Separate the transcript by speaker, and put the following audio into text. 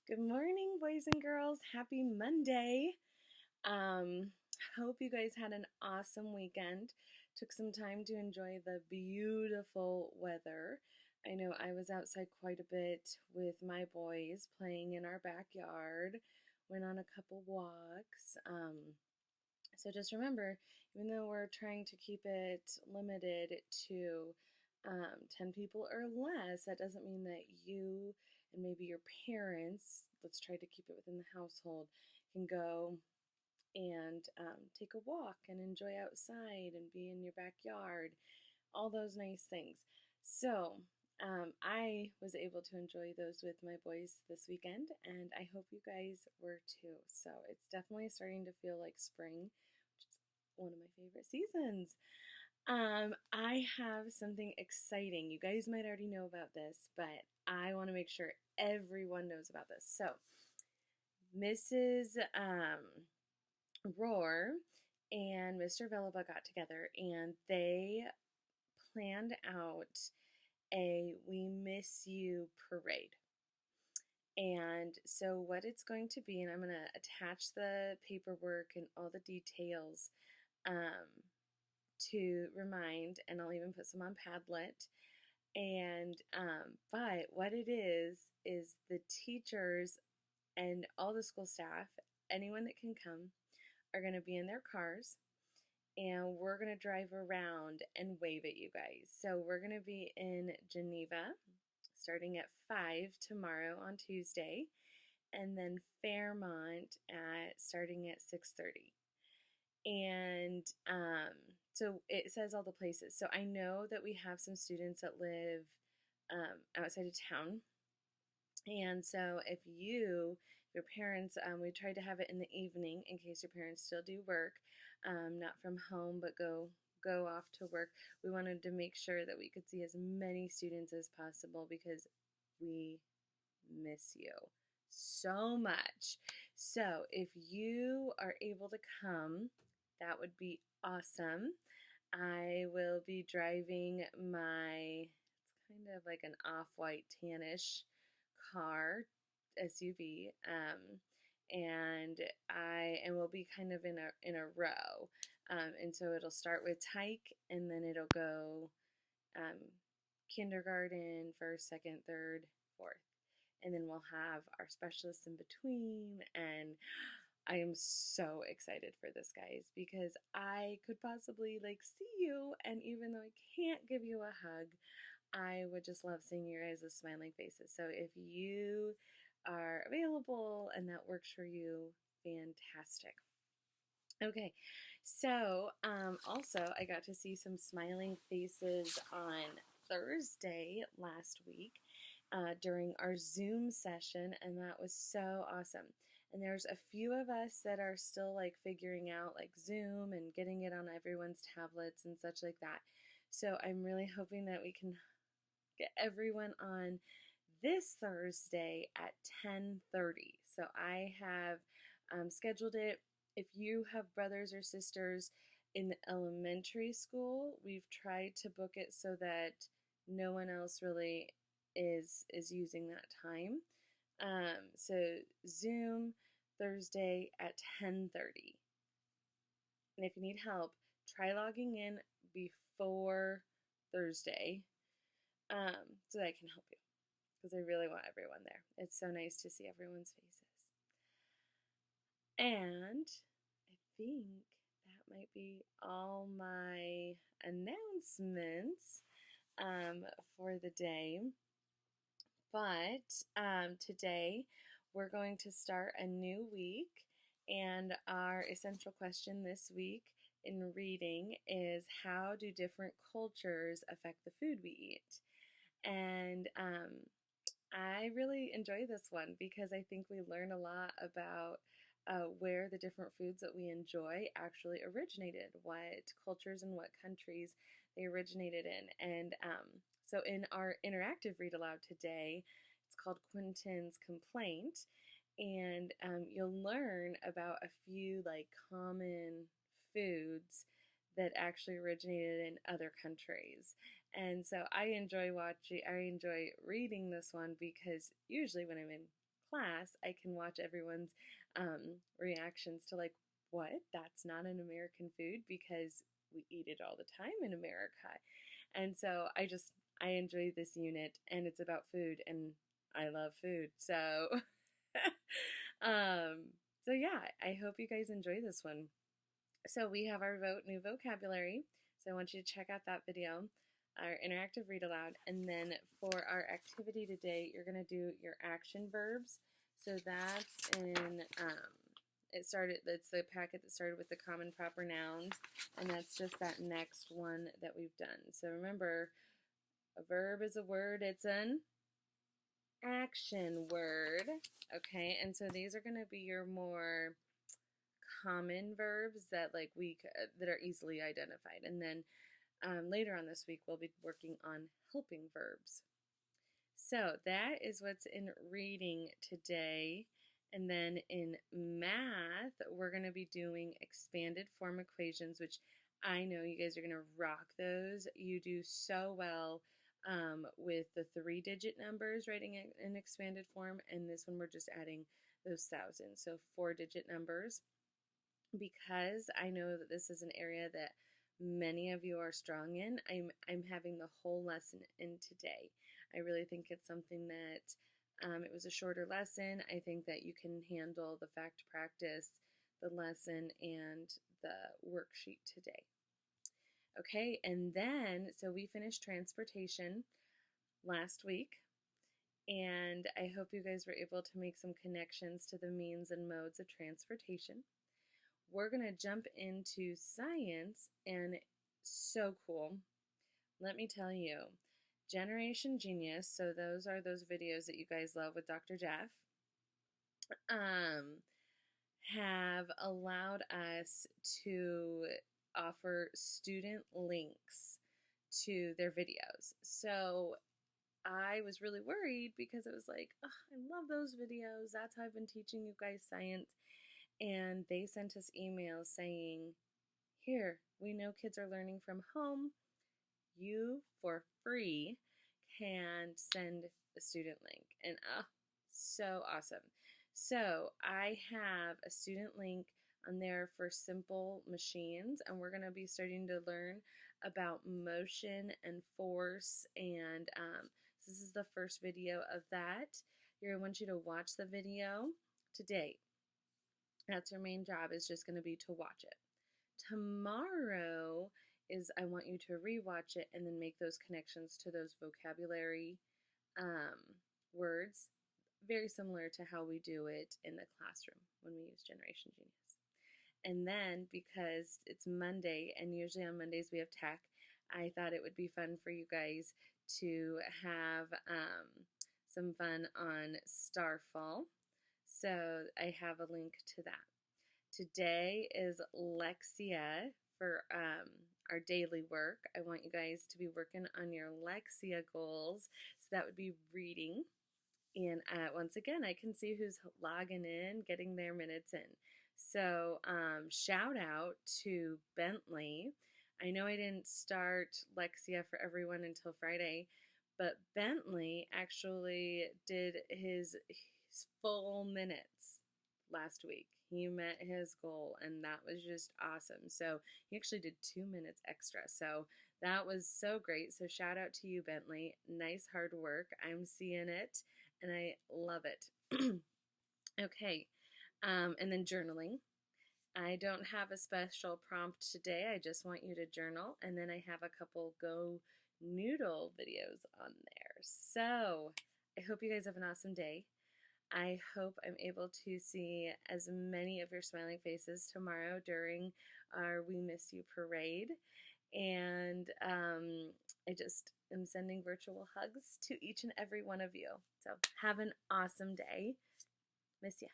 Speaker 1: Good morning, boys and girls. Happy Monday. Um, hope you guys had an awesome weekend. Took some time to enjoy the beautiful weather. I know I was outside quite a bit with my boys playing in our backyard, went on a couple walks. So just remember, even though we're trying to keep it limited to 10 people or less, that doesn't mean that you and maybe your parents, let's try to keep it within the household, can go and take a walk and enjoy outside and be in your backyard, all those nice things. So, I was able to enjoy those with my boys this weekend, and I hope you guys were too. So, it's definitely starting to feel like spring, which is one of my favorite seasons. I have something exciting. You guys might already know about this, but I want to make sure everyone knows about this. So, Mrs. Roar and Mr. Villaba got together and they planned out a We Miss You parade. And so, what it's going to be, and I'm going to attach the paperwork and all the details um, to remind, and I'll even put some on Padlet. And, but what it is the teachers and all the school staff, anyone that can come, are going to be in their cars and we're going to drive around and wave at you guys. So we're going to be in Geneva starting at 5 tomorrow on Tuesday, and then Fairmont at starting at 6:30. And so it says all the places. So I know that we have some students that live outside of town. And so if your parents, we tried to have it in the evening in case your parents still do work, not from home, but go off to work. We wanted to make sure that we could see as many students as possible because we miss you so much. So if you are able to come, that would be awesome. I will be driving my, it's kind of like an off-white tannish car, SUV, and we'll be kind of in a row, and so it'll start with Tyke, and then it'll go um, kindergarten, first, second, third, fourth, and then we'll have our specialists in between. And I am so excited for this, guys, because I could possibly like see you, and even though I can't give you a hug, I would just love seeing your guys' smiling faces. So if you are available and that works for you, fantastic. Okay, so also I got to see some smiling faces on Thursday last week during our Zoom session, and that was so awesome. And there's a few of us that are still like figuring out like Zoom and getting it on everyone's tablets and such like that. So I'm really hoping that we can get everyone on this Thursday at 10:30. So I have scheduled it. If you have brothers or sisters in the elementary school, we've tried to book it so that no one else really is using that time. So Zoom Thursday at 10:30. And if you need help, try logging in before Thursday so that I can help you because I really want everyone there. It's so nice to see everyone's faces. And I think that might be all my announcements for the day. But today we're going to start a new week, and our essential question this week in reading is, how do different cultures affect the food we eat? And I really enjoy this one because I think we learn a lot about where the different foods that we enjoy actually originated, what cultures and what countries they originated in. And so in our interactive read aloud today, it's called Quentin's Complaint, and you'll learn about a few like common foods that actually originated in other countries. And so I enjoy reading this one because usually when I'm in class, I can watch everyone's reactions to like, what? That's not an American food because we eat it all the time in America. And so I enjoy this unit, and it's about food, and I love food. So um so yeah, I hope you guys enjoy this one. So we have our new vocabulary. So I want you to check out that video, our interactive read aloud. And then for our activity today, you're going to do your action verbs. So that's it's the packet that started with the common proper nouns. And that's just that next one that we've done. So remember, a verb is a word. It's an action word. Okay. And so these are going to be your more common verbs that that are easily identified. And then later on this week, we'll be working on helping verbs. So that is what's in reading today. And then in math, we're going to be doing expanded form equations, which I know you guys are going to rock those. You do so well with the 3-digit numbers, writing it in expanded form. And this one, we're just adding those thousands. So 4-digit numbers. Because I know that this is an area that many of you are strong in, I'm having the whole lesson in today. I really think it's something that it was a shorter lesson. I think that you can handle the fact practice, the lesson, and the worksheet today. Okay, and then, so we finished transportation last week, and I hope you guys were able to make some connections to the means and modes of transportation. We're going to jump into science, and so cool. Let me tell you, Generation Genius, so those are those videos that you guys love with Dr. Jeff, have allowed us to offer student links to their videos. So I was really worried because it was like, oh, I love those videos. That's how I've been teaching you guys science. And they sent us emails saying, here, we know kids are learning from home. You, for free, can send a student link. And so awesome. So I have a student link on there for simple machines, and we're going to be starting to learn about motion and force. And this is the first video of that. I want you to watch the video today. That's your main job, is just going to be to watch it. Tomorrow is I want you to rewatch it and then make those connections to those vocabulary words, very similar to how we do it in the classroom when we use Generation Genius. And then, because it's Monday, and usually on Mondays we have tech, I thought it would be fun for you guys to have some fun on Starfall. So I have a link to that. Today is Lexia for our daily work. I want you guys to be working on your Lexia goals. So that would be reading. And once again, I can see who's logging in, getting their minutes in. So shout out to Bentley. I know I didn't start Lexia for everyone until Friday, but Bentley actually did his full minutes last week. He met his goal, and that was just awesome. So he actually did 2 minutes extra. So that was so great. So shout out to you, Bentley. Nice hard work. I'm seeing it, and I love it. Okay, and then journaling. I don't have a special prompt today. I just want you to journal, and then I have a couple Go Noodle videos on there. So I hope you guys have an awesome day. I hope I'm able to see as many of your smiling faces tomorrow during our We Miss You parade. And I just am sending virtual hugs to each and every one of you. So have an awesome day. Miss ya.